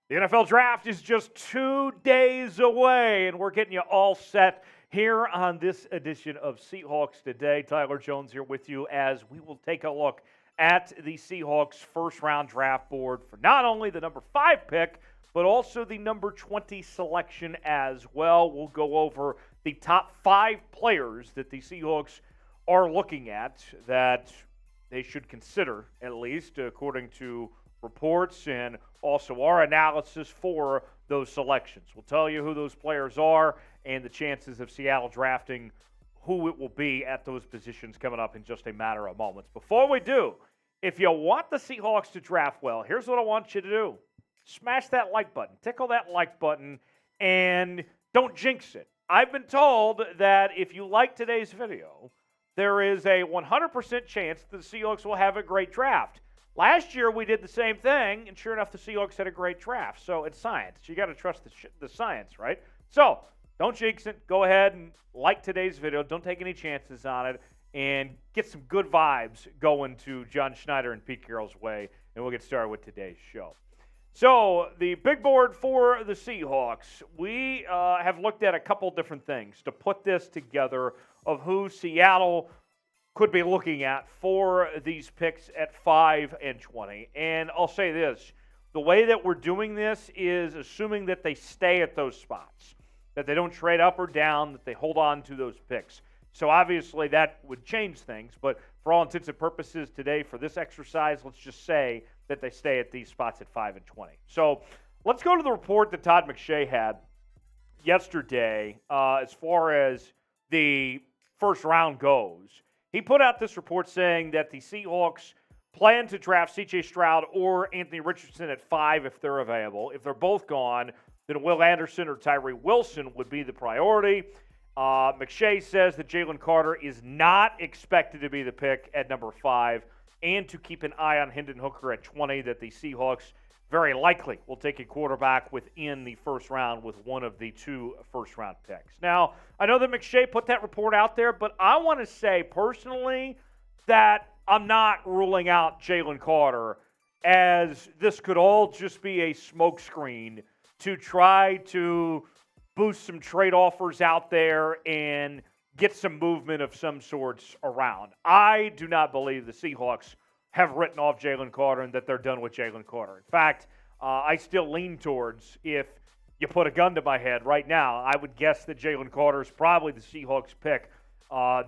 The NFL Draft is just 2 days away, and we're getting you all set here on this edition of Seahawks Today. Tyler Jones here with you as we will take a look at the Seahawks first-round draft board for not only the number 5 pick, but also the number 20 selection as well. We'll go over the top 5 players that the Seahawks are looking at that they should consider, at least, according to reports and also our analysis for those selections. We'll tell you who those players are and the chances of Seattle drafting who it will be at those positions coming up in just a matter of moments. Before we do, if you want the Seahawks to draft well, here's what I want you to do. Smash that like button. Tickle that like button and don't jinx it. I've been told that if you like today's video, there is a 100% chance that the Seahawks will have a great draft. Last year, we did the same thing, and sure enough, the Seahawks had a great draft. So it's science. You got to trust the science, right? So don't jinx it. Go ahead and like today's video. Don't take any chances on it, and get some good vibes going to John Schneider and Pete Carroll's way, and we'll get started with today's show. So the big board for the Seahawks, we have looked at a couple different things to put this together of who Seattle could be looking at for these picks at 5 and 20. And I'll say this, the way that we're doing this is assuming that they stay at those spots, that they don't trade up or down, that they hold on to those picks. So obviously that would change things, but for all intents and purposes today for this exercise, let's just say that they stay at these spots at 5 and 20. So let's go to the report that Todd McShay had yesterday as far as the first round goes. He put out this report saying that the Seahawks plan to draft C.J. Stroud or Anthony Richardson at 5 if they're available. If they're both gone, then Will Anderson or Tyree Wilson would be the priority. McShay says that Jalen Carter is not expected to be the pick at number 5 and to keep an eye on Hendon Hooker at 20, that the Seahawks very likely will take a quarterback within the first round with one of the 2 first-round picks. Now, I know that McShay put that report out there, but I want to say personally that I'm not ruling out Jalen Carter, as this could all just be a smokescreen to try to boost some trade offers out there and get some movement of some sorts around. I do not believe the Seahawks have written off Jalen Carter and that they're done with Jalen Carter. In fact, I still lean towards, if you put a gun to my head right now, I would guess that Jalen Carter is probably the Seahawks pick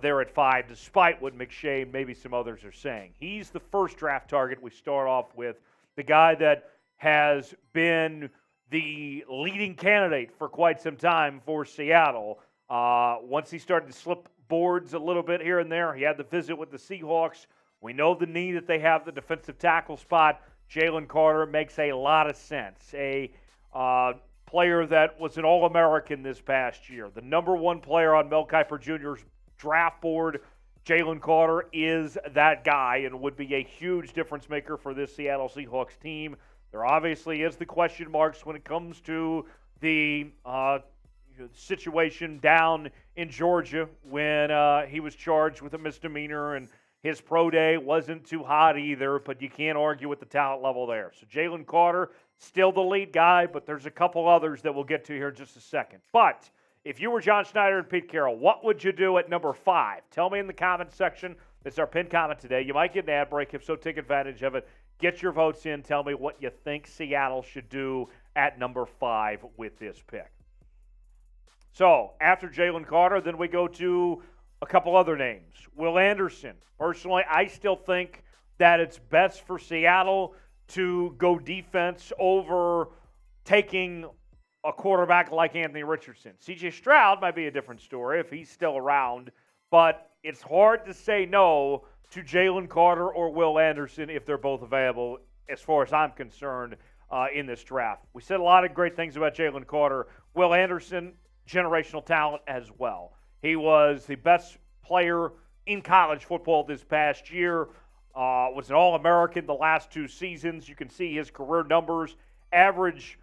there at 5, despite what McShay and maybe some others are saying. He's the first draft target we start off with, the guy that has been the leading candidate for quite some time for Seattle. Once he started to slip boards a little bit here and there, he had the visit with the Seahawks. We know the need that they have the defensive tackle spot. Jalen Carter makes a lot of sense. A player that was an All-American this past year. The number 1 player on Mel Kiper Jr.'s draft board. Jalen Carter is that guy and would be a huge difference maker for this Seattle Seahawks team. There obviously is the question marks when it comes to the situation down in Georgia when he was charged with a misdemeanor, and his pro day wasn't too hot either, but you can't argue with the talent level there. So Jalen Carter, still the lead guy, but there's a couple others that we'll get to here in just a second. But if you were John Schneider and Pete Carroll, what would you do at number 5? Tell me in the comment section. It's our pinned comment today. You might get an ad break. If so, take advantage of it. Get your votes in. Tell me what you think Seattle should do at number 5 with this pick. So after Jalen Carter, then we go to a couple other names. Will Anderson. Personally, I still think that it's best for Seattle to go defense over taking a quarterback like Anthony Richardson. C.J. Stroud might be a different story if he's still around, but it's hard to say no to Jalen Carter or Will Anderson if they're both available, as far as I'm concerned, in this draft. We said a lot of great things about Jalen Carter. Will Anderson, generational talent as well. He was the best player in college football this past year, was an All-American the last 2 seasons. You can see his career numbers, average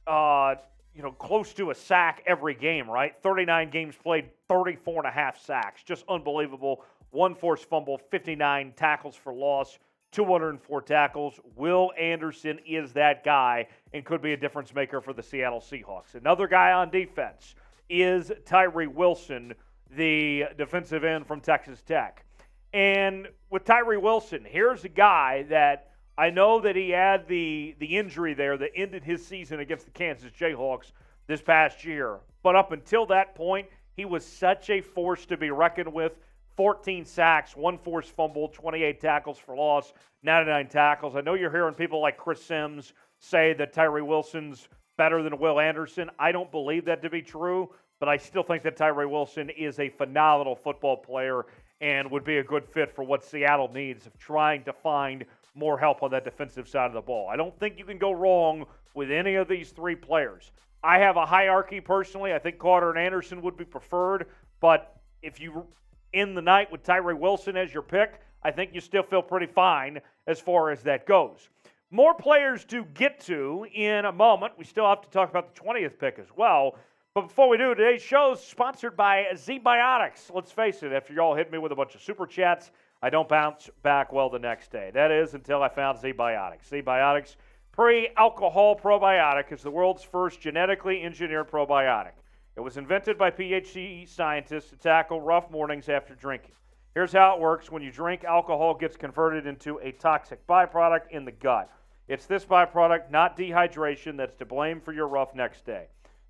close to a sack every game, right? 39 games played, 34.5 sacks. Just unbelievable. 1 forced fumble, 59 tackles for loss, 204 tackles. Will Anderson is that guy and could be a difference maker for the Seattle Seahawks. Another guy on defense is Tyree Wilson, the defensive end from Texas Tech. And with Tyree Wilson, here's a guy that I know that he had the injury there that ended his season against the Kansas Jayhawks this past year. But up until that point, he was such a force to be reckoned with. 14 sacks, 1 forced fumble, 28 tackles for loss, 99 tackles. I know you're hearing people like Chris Sims say that Tyree Wilson's better than Will Anderson. I don't believe that to be true, but I still think that Tyree Wilson is a phenomenal football player and would be a good fit for what Seattle needs of trying to find more help on that defensive side of the ball. I don't think you can go wrong with any of these three players. I have a hierarchy personally. I think Carter and Anderson would be preferred, but if you end the night with Tyree Wilson as your pick, I think you still feel pretty fine as far as that goes. More players to get to in a moment. We still have to talk about the 20th pick as well. But before we do, today's show is sponsored by Z-Biotics. Let's face it, after y'all hit me with a bunch of super chats, I don't bounce back well the next day. That is until I found Z-Biotics. Z-Biotics pre-alcohol probiotic is the world's first genetically engineered probiotic. It was invented by PhD scientists to tackle rough mornings after drinking. Here's how it works. When you drink, alcohol gets converted into a toxic byproduct in the gut. It's this byproduct, not dehydration, that's to blame for your rough next day.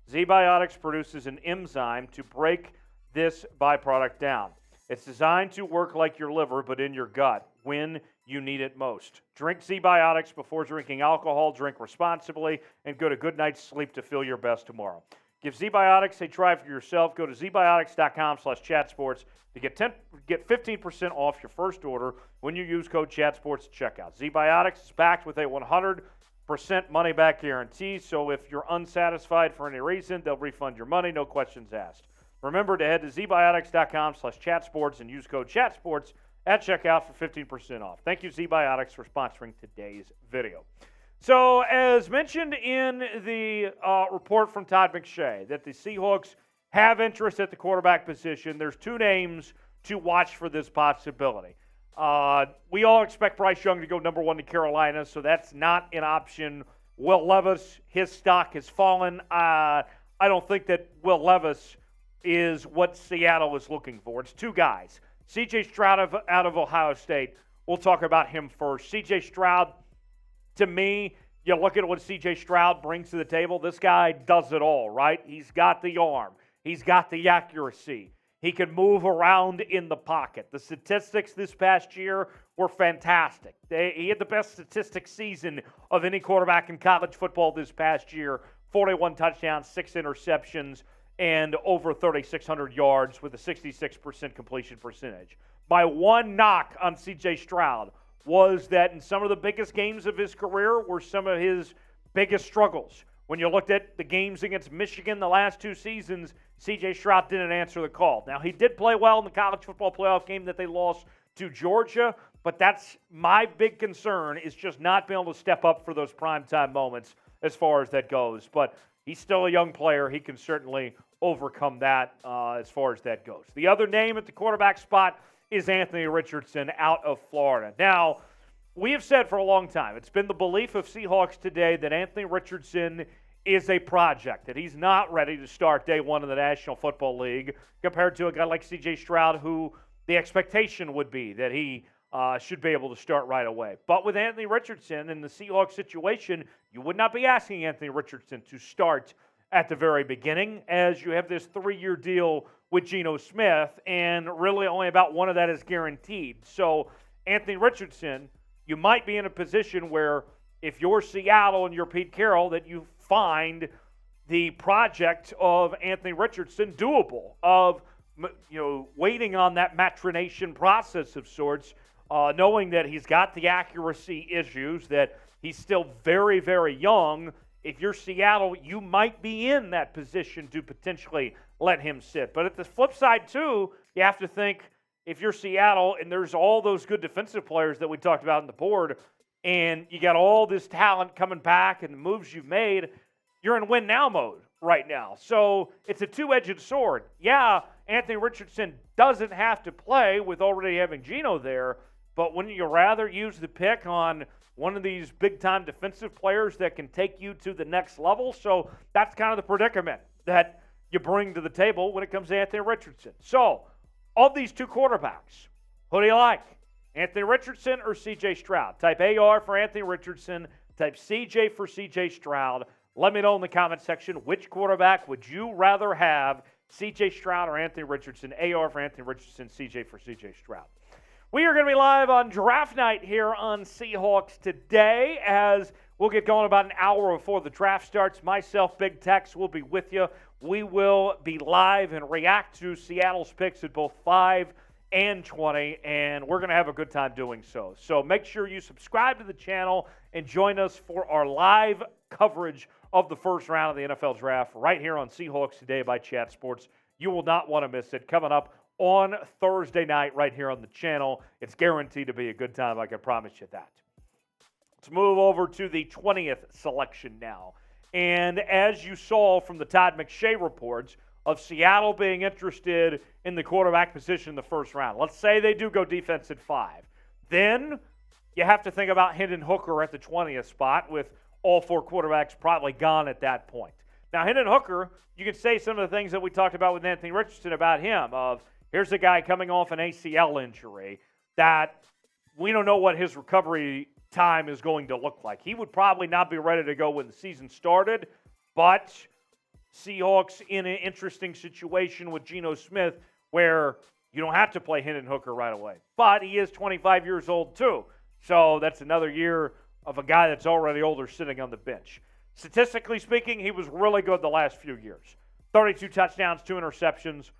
Z-Biotics produces an enzyme to break this byproduct down. It's designed to work like your liver, but in your gut, when you need it most. Drink Z-Biotics before drinking alcohol. Drink responsibly, and go to good night's sleep to feel your best tomorrow. Give Z-Biotics a try for yourself. Go to zbiotics.com/chatsports to get 15% off your first order when you use code ChatSports at checkout. Z-Biotics is backed with a 100% money-back guarantee, so if you're unsatisfied for any reason, they'll refund your money, no questions asked. Remember to head to zbiotics.com/chatsports and use code ChatSports at checkout for 15% off. Thank you, Z-Biotics, for sponsoring today's video. So, as mentioned in the report from Todd McShay, that the Seahawks have interest at the quarterback position, there's two names to watch for this possibility. We all expect Bryce Young to go number 1 to Carolina, so that's not an option. Will Levis, his stock has fallen. I don't think that Will Levis is what Seattle is looking for. It's two guys. C.J. Stroud out of Ohio State. We'll talk about him first. C.J. Stroud, to me, you look at what C.J. Stroud brings to the table. This guy does it all, right? He's got the arm. He's got the accuracy. He can move around in the pocket. The statistics this past year were fantastic. He had the best statistics season of any quarterback in college football this past year. 41 touchdowns, 6 interceptions, and over 3,600 yards with a 66% completion percentage. My one knock on C.J. Stroud was that in some of the biggest games of his career were some of his biggest struggles. When you looked at the games against Michigan the last 2 seasons, C.J. Stroud didn't answer the call. Now, he did play well in the college football playoff game that they lost to Georgia, but that's my big concern, is just not being able to step up for those primetime moments as far as that goes. But he's still a young player. He can certainly overcome that as far as that goes. The other name at the quarterback spot is Anthony Richardson out of Florida. Now, we have said for a long time, it's been the belief of Seahawks Today that Anthony Richardson is a project, that he's not ready to start day one in the National Football League compared to a guy like C.J. Stroud, who the expectation would be that he should be able to start right away. But with Anthony Richardson in the Seahawks situation, you would not be asking Anthony Richardson to start at the very beginning, as you have this 3-year deal with Geno Smith, and really only about one of that is guaranteed. So Anthony Richardson, you might be in a position where if you're Seattle and you're Pete Carroll, that you find the project of Anthony Richardson doable, of waiting on that maturation process of sorts, knowing that he's got the accuracy issues, that he's still very, very young. If you're Seattle, you might be in that position to potentially let him sit. But at the flip side, too, you have to think, if you're Seattle and there's all those good defensive players that we talked about on the board, and you got all this talent coming back and the moves you've made, you're in win-now mode right now. So it's a two-edged sword. Yeah, Anthony Richardson doesn't have to play with already having Geno there, but wouldn't you rather use the pick on one of these big-time defensive players that can take you to the next level? So that's kind of the predicament that you bring to the table when it comes to Anthony Richardson. So, of these two quarterbacks, who do you like? Anthony Richardson or C.J. Stroud? Type AR for Anthony Richardson. Type CJ for C.J. Stroud. Let me know in the comment section which quarterback would you rather have, C.J. Stroud or Anthony Richardson. AR for Anthony Richardson, CJ for C.J. Stroud. We are going to be live on draft night here on Seahawks Today, as we'll get going about an hour before the draft starts. Myself, Big Tex, will be with you. We will be live and react to Seattle's picks at both 5 and 20, and we're going to have a good time doing so. So make sure you subscribe to the channel and join us for our live coverage of the first round of the NFL Draft right here on Seahawks Today by Chat Sports. You will not want to miss it. Coming up on Thursday night right here on the channel. It's guaranteed to be a good time, I can promise you that. Let's move over to the 20th selection now. And as you saw from the Todd McShay reports of Seattle being interested in the quarterback position in the first round, let's say they do go defense at 5. Then you have to think about Hendon Hooker at the 20th spot, with all 4 quarterbacks probably gone at that point. Now, Hendon Hooker, you can say some of the things that we talked about with Anthony Richardson about him, of here's a guy coming off an ACL injury that we don't know what his recovery time is going to look like. He would probably not be ready to go when the season started, but Seahawks in an interesting situation with Geno Smith where you don't have to play Hendon Hooker right away. But he is 25 years old too, so that's another year of a guy that's already older sitting on the bench. Statistically speaking, he was really good the last few years. 32 touchdowns, 2 interceptions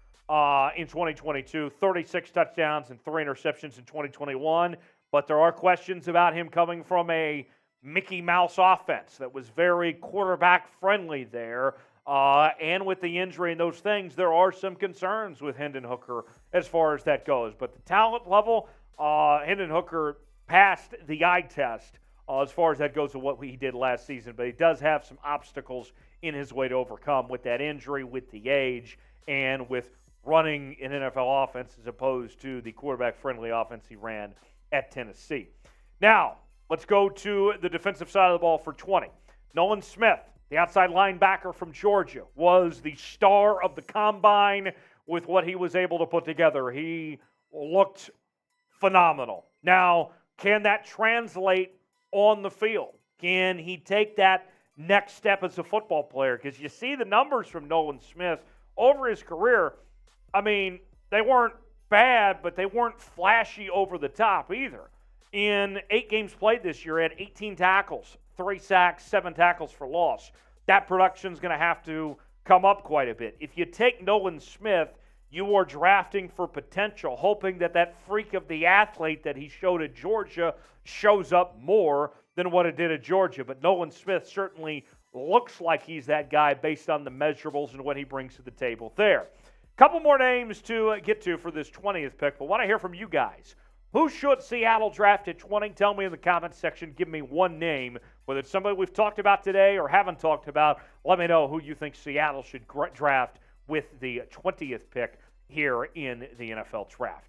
in 2022, 36 touchdowns and 3 interceptions in 2021. But there are questions about him coming from a Mickey Mouse offense that was very quarterback-friendly there. And with the injury and those things, there are some concerns with Hendon Hooker as far as that goes. But the talent level, Hendon Hooker passed the eye test as far as that goes to what he did last season. But he does have some obstacles in his way to overcome with that injury, with the age, and with running an NFL offense as opposed to the quarterback-friendly offense he ran at Tennessee. Now, let's go to the defensive side of the ball for 20. Nolan Smith, the outside linebacker from Georgia, was the star of the combine with what he was able to put together. He looked phenomenal. Now, can that translate on the field? Can he take that next step as a football player? Because you see the numbers from Nolan Smith over his career. I mean, they weren't bad, but they weren't flashy over the top either. In 8 games played this year, he had 18 tackles, 3 sacks, 7 tackles for loss. That production's going to have to come up quite a bit. If you take Nolan Smith, you are drafting for potential, hoping that that freak of the athlete that he showed at Georgia shows up more than what it did at Georgia. But Nolan Smith certainly looks like he's that guy based on the measurables and what he brings to the table there. Couple more names to get to for this 20th pick, but want to hear from you guys. Who should Seattle draft at 20? Tell me in the comments section. Give me one name, whether it's somebody we've talked about today or haven't talked about. Let me know who you think Seattle should draft with the 20th pick here in the NFL Draft.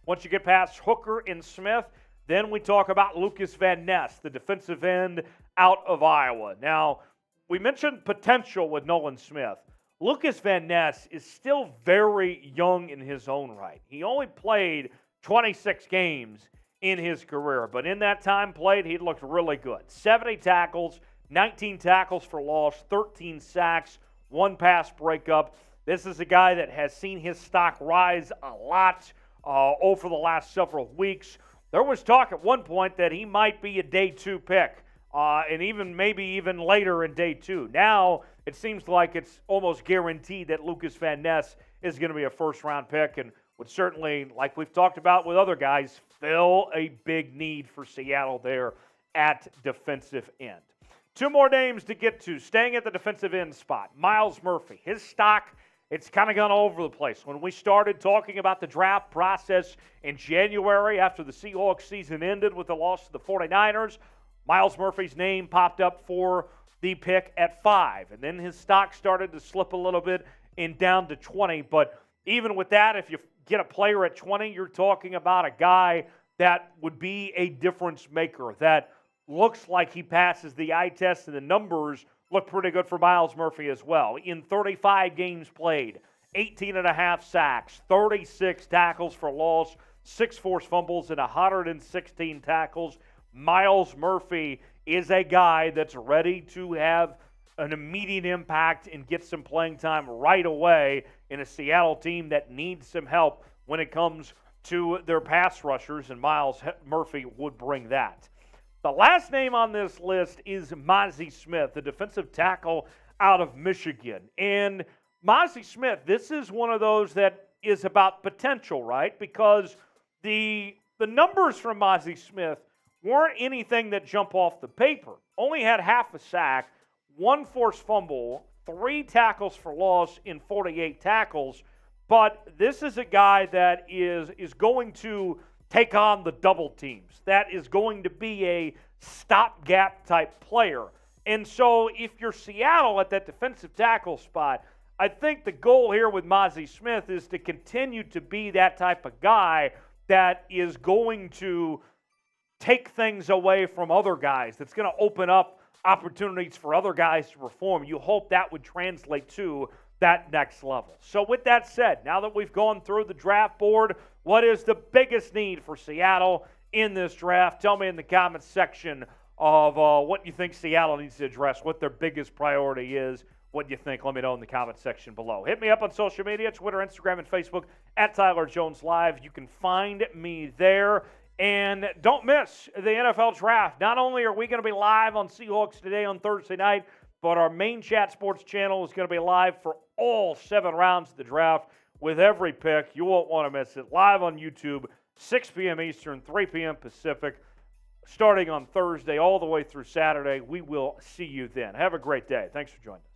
Once you get past Hooker and Smith, then we talk about Lukas Van Ness, the defensive end out of Iowa. Now, we mentioned potential with Nolan Smith. Lukas Van Ness is still very young in his own right. He only played 26 games in his career, but in that time played, he looked really good. 70 tackles, 19 tackles for loss, 13 sacks, 1 pass breakup. This is a guy that has seen his stock rise a lot over the last several weeks. There was talk at one point that he might be a day 2 pick, and maybe even later in day 2. Now, it seems like it's almost guaranteed that Lukas Van Ness is going to be a first-round pick and would certainly, like we've talked about with other guys, fill a big need for Seattle there at defensive end. 2 more names to get to. Staying at the defensive end spot, Myles Murphy. His stock, it's kind of gone all over the place. When we started talking about the draft process in January after the Seahawks season ended with the loss to the 49ers, Myles Murphy's name popped up for the pick at 5. And then his stock started to slip a little bit and down to 20. But even with that, if you get a player at 20, you're talking about a guy that would be a difference maker, that looks like he passes the eye test, and the numbers look pretty good for Myles Murphy as well. In 35 games played, 18.5 sacks, 36 tackles for loss, 6 forced fumbles, and 116 tackles. Myles Murphy is a guy that's ready to have an immediate impact and get some playing time right away in a Seattle team that needs some help when it comes to their pass rushers, and Myles Murphy would bring that. The last name on this list is Mazi Smith, the defensive tackle out of Michigan. And Mazi Smith, this is one of those that is about potential, right? Because the numbers from Mazi Smith weren't anything that jump off the paper. Only had half a sack, 1 forced fumble, 3 tackles for loss in 48 tackles. But this is a guy that is going to take on the double teams. That is going to be a stopgap type player. And so if you're Seattle at that defensive tackle spot, I think the goal here with Mazi Smith is to continue to be that type of guy that is going to take things away from other guys, that's going to open up opportunities for other guys to perform. You hope that would translate to that next level. So with that said, now that we've gone through the draft board, what is the biggest need for Seattle in this draft? Tell me in the comments section of what you think Seattle needs to address, what their biggest priority is, what you think. Let me know in the comments section below. Hit me up on social media, Twitter, Instagram, and Facebook at Tyler Jones Live. You can find me there. And don't miss the NFL Draft. Not only are we going to be live on Seahawks Today on Thursday night, but our main Chat Sports channel is going to be live for all 7 rounds of the draft with every pick. You won't want to miss it. Live on YouTube, 6 p.m. Eastern, 3 p.m. Pacific, starting on Thursday all the way through Saturday. We will see you then. Have a great day. Thanks for joining us.